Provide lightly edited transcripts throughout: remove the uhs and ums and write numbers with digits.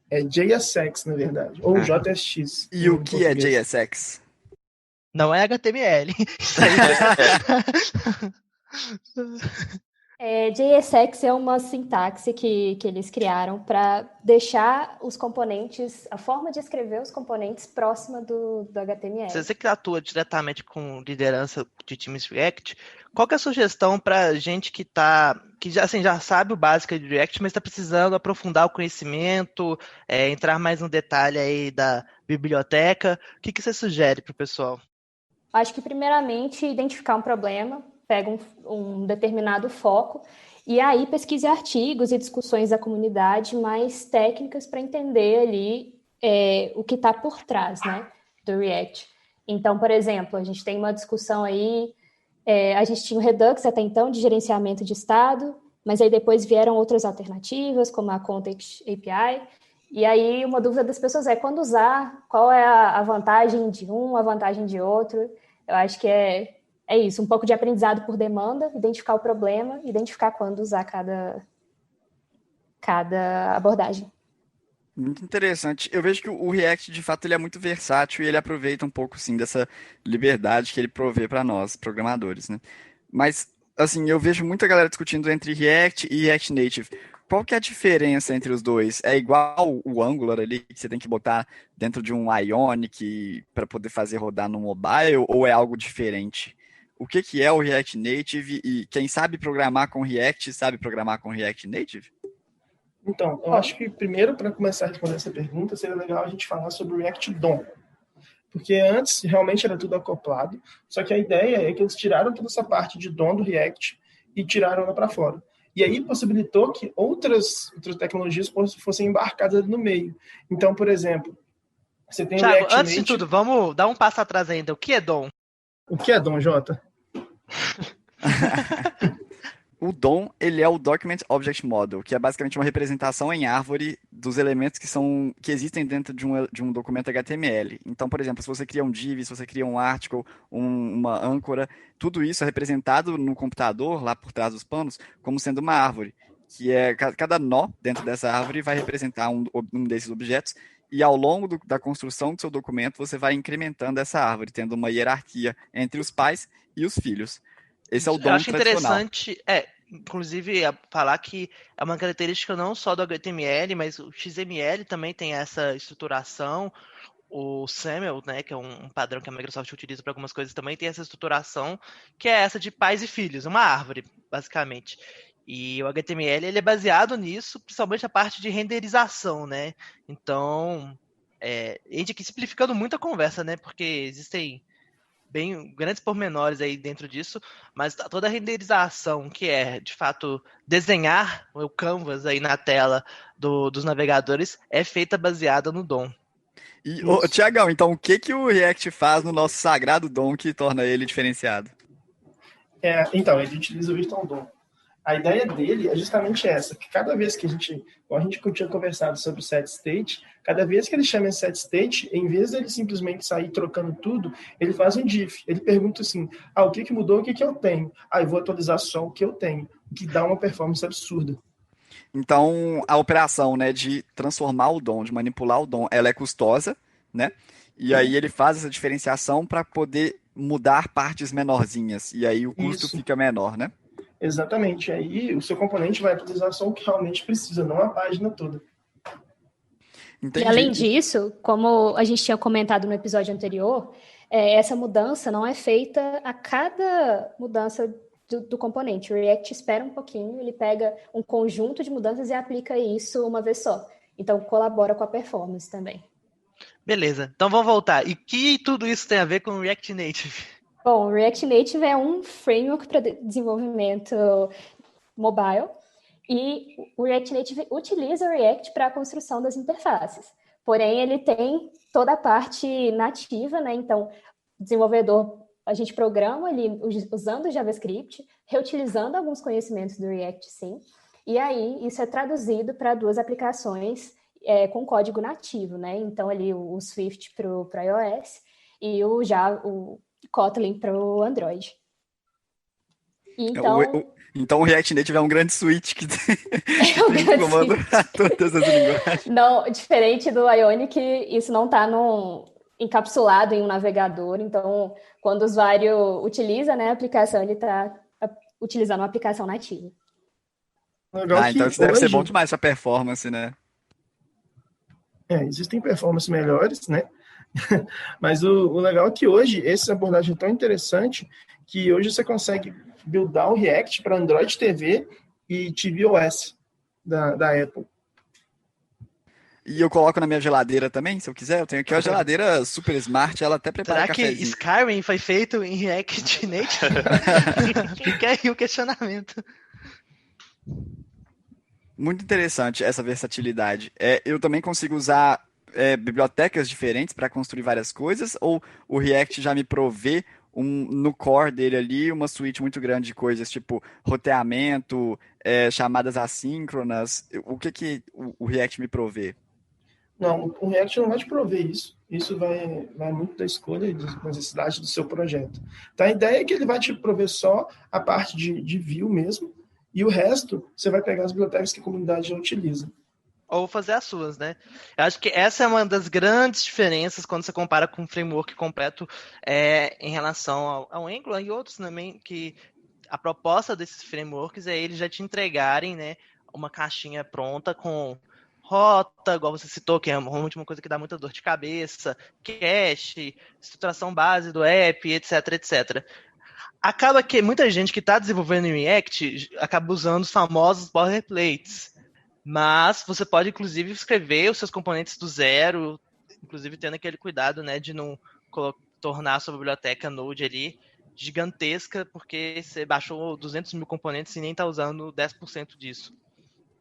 É JSX, na verdade, ou Ah. JSX E o em que é português. JSX? Não é HTML. Isso aí. JSX é uma sintaxe que eles criaram para deixar os componentes, a forma de escrever os componentes próxima do HTML. Você que atua diretamente com liderança de times React, qual que é a sugestão para gente que já, assim, já sabe o básico de React, mas está precisando aprofundar o conhecimento, entrar mais no detalhe aí da biblioteca? O que você sugere para o pessoal? Acho que, primeiramente, identificar um problema, pega um determinado foco, e aí pesquise artigos e discussões da comunidade mais técnicas para entender ali o que está por trás, né, do React. Então, por exemplo, a gente tem uma discussão aí, a gente tinha o Redux até então, de gerenciamento de estado, mas aí depois vieram outras alternativas, como a Context API, e aí uma dúvida das pessoas é quando usar, qual é a vantagem de um, a vantagem de outro. Eu acho que é isso, um pouco de aprendizado por demanda, identificar o problema, identificar quando usar cada abordagem. Muito interessante. Eu vejo que o React, de fato, ele é muito versátil e ele aproveita um pouco, sim, dessa liberdade que ele provê para nós, programadores, né? Mas, assim, eu vejo muita galera discutindo entre React e React Native. Qual que é a diferença entre os dois? É igual o Angular ali, que você tem que botar dentro de um Ionic para poder fazer rodar no mobile, ou é algo diferente? O que que é o React Native e quem sabe programar com React sabe programar com React Native? Então, eu acho que primeiro, para começar a responder essa pergunta, seria legal a gente falar sobre o React DOM. Porque antes realmente era tudo acoplado, só que a ideia é que eles tiraram toda essa parte de DOM do React e tiraram ela para fora. E aí possibilitou que outras tecnologias fossem embarcadas no meio. Então, por exemplo, você tem o Thiago, React antes de Native. tudo, vamos dar um passo atrás ainda. O que é DOM? O que é DOM, Jota? O DOM, ele é o Document Object Model, que é basicamente uma representação em árvore dos elementos que existem dentro de um documento HTML. Então, por exemplo, se você cria um div, se você cria um article, uma âncora, tudo isso é representado no computador, lá por trás dos panos, como sendo uma árvore, que é cada nó dentro dessa árvore vai representar um desses objetos, e ao longo da construção do seu documento, você vai incrementando essa árvore, tendo uma hierarquia entre os pais e os filhos. Esse é o Eu DOM acho tradicional. interessante, inclusive, falar que é uma característica não só do HTML, mas o XML também tem essa estruturação. O SAML, né, que é um padrão que a Microsoft utiliza para algumas coisas, também tem essa estruturação, que é essa de pais e filhos, uma árvore, basicamente. E o HTML ele é baseado nisso, principalmente a parte de renderização, né? Então, a gente aqui simplificando muito a conversa, né? Porque existem bem grandes pormenores aí dentro disso, mas toda a renderização, que é, de fato, desenhar o canvas aí na tela dos navegadores, é feita baseada no DOM. E, Isso. Tiagão, então o que que o React faz no nosso sagrado DOM que torna ele diferenciado? Então, ele utiliza o Virtual DOM. A ideia dele é justamente essa, que cada vez que como a gente tinha conversado sobre o set state, cada vez que ele chama esse set state, em vez de ele simplesmente sair trocando tudo, ele faz um diff. Ele pergunta assim, o que mudou, o que eu tenho? Eu vou atualizar só o que eu tenho, o que dá uma performance absurda. Então, a operação, né, de transformar o DOM, de manipular o DOM, ela é custosa, né? E aí ele faz essa diferenciação para poder mudar partes menorzinhas, e aí o custo Isso, fica menor, né? exatamente. Aí o seu componente vai atualizar só o que realmente precisa, não a página toda. E além Entendi. disso, como a gente tinha comentado no episódio anterior, essa mudança não é feita a cada mudança do componente. O React espera um pouquinho, ele pega um conjunto de mudanças e aplica isso uma vez só. Então, colabora com a performance também. Beleza, então vamos voltar. E que tudo isso tem a ver com o React Native? Bom, o React Native é um framework para desenvolvimento mobile e o React Native utiliza o React para a construção das interfaces. Porém, ele tem toda a parte nativa, né? Então, o desenvolvedor, a gente programa ele usando o JavaScript, reutilizando alguns conhecimentos do React, sim. E aí, isso é traduzido para duas aplicações com código nativo, né? Então, ali o Swift para iOS e o Kotlin para o Android. Então, Então o React Native é um grande switch que tem, que é um tem grande comando switch. para todas as linguagens. Não, diferente do Ionic, isso não está encapsulado em um navegador. Então, quando o usuário utiliza, né, a aplicação, ele está utilizando uma aplicação nativa. Legal Então que isso deve ser bom hoje demais para performance, né? existem performances melhores, né? Mas o legal é que hoje essa abordagem é tão interessante que hoje você consegue buildar um React para Android TV e tvOS da Apple. E eu coloco na minha geladeira também, se eu quiser. Eu tenho aqui uma geladeira super smart, ela até prepara Será que cafezinho. Skyrim foi feito em React Native? Fica aí o questionamento. Muito interessante essa versatilidade. Eu também consigo usar bibliotecas diferentes para construir várias coisas, ou o React já me provê no core dele ali uma suite muito grande de coisas, tipo roteamento, chamadas assíncronas. O que o React me provê? Não, o React não vai te prover isso. Isso vai muito da escolha e das necessidades do seu projeto. Então, a ideia é que ele vai te prover só a parte de view mesmo, e o resto você vai pegar as bibliotecas que a comunidade já utiliza. Ou fazer as suas, né? Eu acho que essa é uma das grandes diferenças quando você compara com um framework completo em relação ao Angular e outros também, que a proposta desses frameworks é eles já te entregarem, né, uma caixinha pronta com rota, igual você citou, que é uma última coisa que dá muita dor de cabeça, cache, estruturação base do app, etc, etc. Acaba que muita gente que está desenvolvendo em React acaba usando os famosos boilerplates. Mas você pode, inclusive, escrever os seus componentes do zero, inclusive tendo aquele cuidado, né, de não tornar a sua biblioteca Node ali gigantesca, porque você baixou 200 mil componentes e nem está usando 10% disso.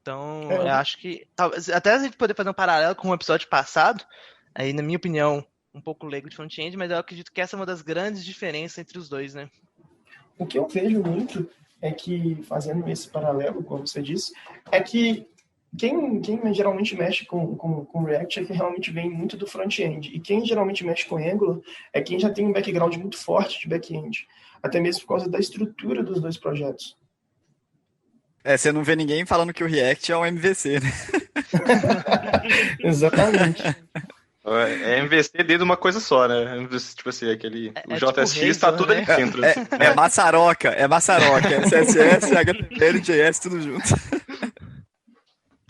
Então, eu acho que, até a gente poder fazer um paralelo com o episódio passado, aí, na minha opinião, um pouco leigo de front-end, mas eu acredito que essa é uma das grandes diferenças entre os dois, né? O que eu vejo muito é que, fazendo esse paralelo, como você disse, é que quem geralmente mexe com React é que realmente vem muito do front-end. E quem geralmente mexe com Angular é quem já tem um background muito forte de back-end. Até mesmo por causa da estrutura dos dois projetos. Você não vê ninguém falando que o React é um MVC, né? Exatamente. É MVC dentro de uma coisa só, né? Tipo assim, o JSX tipo está Razor, tudo né? ali dentro. É maçaroca. É CSS, HTML, JS, tudo junto.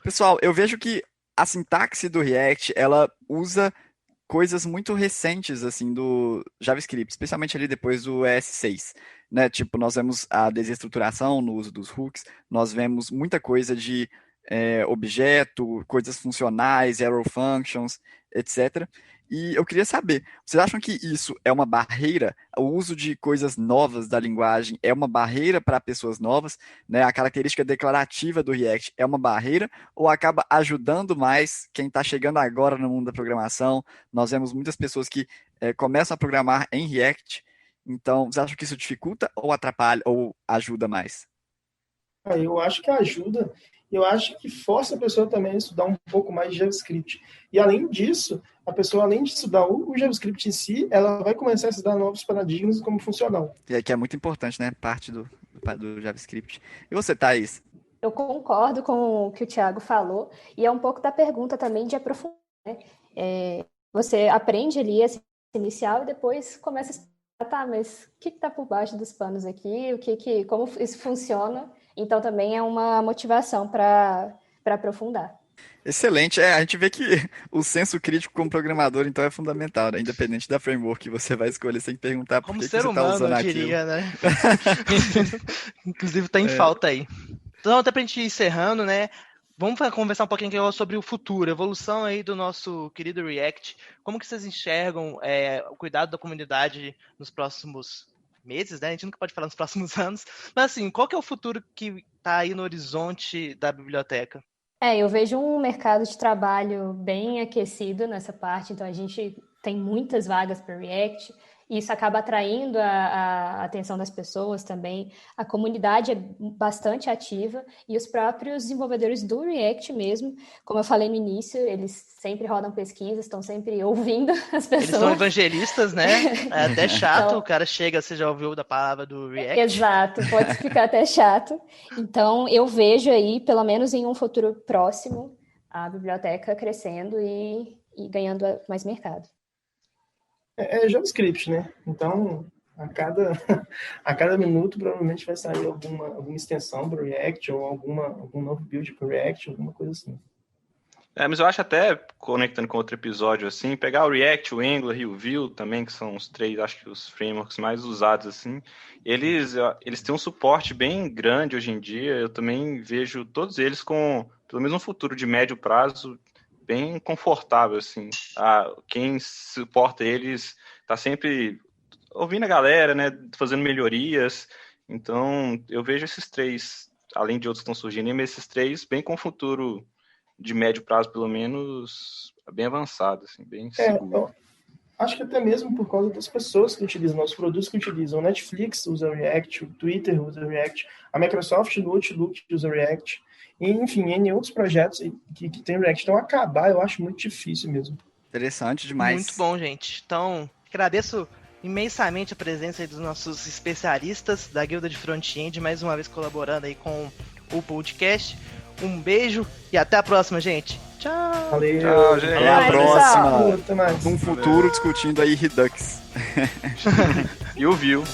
Pessoal, eu vejo que a sintaxe do React, ela usa coisas muito recentes, assim, do JavaScript, especialmente ali depois do ES6, né? Tipo, nós vemos a desestruturação no uso dos hooks, nós vemos muita coisa de objeto, coisas funcionais, arrow functions, etc. E eu queria saber, vocês acham que isso é uma barreira? O uso de coisas novas da linguagem é uma barreira para pessoas novas, né? A característica declarativa do React é uma barreira ou acaba ajudando mais quem está chegando agora no mundo da programação? Nós vemos muitas pessoas que começam a programar em React, então vocês acham que isso dificulta ou atrapalha ou ajuda mais? Eu acho que ajuda. Eu acho que força a pessoa também a estudar um pouco mais de JavaScript. E além disso, a pessoa, além de estudar o JavaScript em si, ela vai começar a estudar novos paradigmas como funcional. Que é muito importante, né? Parte do JavaScript. E você, Thaís? Eu concordo com o que o Thiago falou, e é um pouco da pergunta também de aprofundar, né? Você aprende ali esse inicial e depois começa a explicar, mas o que está por baixo dos panos aqui? Como isso funciona? Então, também é uma motivação para aprofundar. Excelente. A gente vê que o senso crítico como programador, então, é fundamental, né? Independente da framework que você vai escolher, você tem que perguntar por Como que ser você está humano, usando eu aquilo. diria, né? Inclusive, tá em falta aí. Então, até pra gente ir encerrando, né? Vamos conversar um pouquinho sobre o futuro, a evolução aí do nosso querido React. Como que vocês enxergam o cuidado da comunidade nos próximos meses, né? A gente nunca pode falar nos próximos anos. Mas assim, qual que é o futuro que está aí no horizonte da biblioteca? Eu vejo um mercado de trabalho bem aquecido nessa parte, então a gente tem muitas vagas para React, e isso acaba atraindo a atenção das pessoas também. A comunidade é bastante ativa e os próprios desenvolvedores do React mesmo, como eu falei no início, eles sempre rodam pesquisas, estão sempre ouvindo as pessoas. Eles são evangelistas, né? É até chato, então, o cara chega, você já ouviu da palavra do React? Exato, pode ficar até chato. Então, eu vejo aí, pelo menos em um futuro próximo, a biblioteca crescendo e ganhando mais mercado. É JavaScript, né? Então, a cada minuto provavelmente vai sair alguma extensão para o React ou algum novo build para o React, alguma coisa assim. Mas eu acho até, conectando com outro episódio, assim, pegar o React, o Angular e o Vue também, que são os três, acho que os frameworks mais usados, assim, eles têm um suporte bem grande hoje em dia. Eu também vejo todos eles com, pelo menos, um futuro de médio prazo bem confortável, assim. Quem suporta eles está sempre ouvindo a galera, né, fazendo melhorias. Então, eu vejo esses três, além de outros que estão surgindo, mas esses três bem com futuro de médio prazo, pelo menos, bem avançado, assim, bem seguro. Acho que até mesmo por causa das pessoas que utilizam, os produtos que utilizam. O Netflix usa React, o Twitter usa React, a Microsoft no Outlook usa React. E, enfim, em outros projetos que tem React. Então, acabar eu acho muito difícil mesmo. Interessante demais. Muito bom, gente. Então, agradeço imensamente a presença aí dos nossos especialistas da Guilda de Front-End, mais uma vez colaborando aí com o podcast. Um beijo e até a próxima, gente. Tchau. Valeu. Tchau, gente. Até a próxima. Até mais. Num futuro discutindo aí Redux. E o Vue.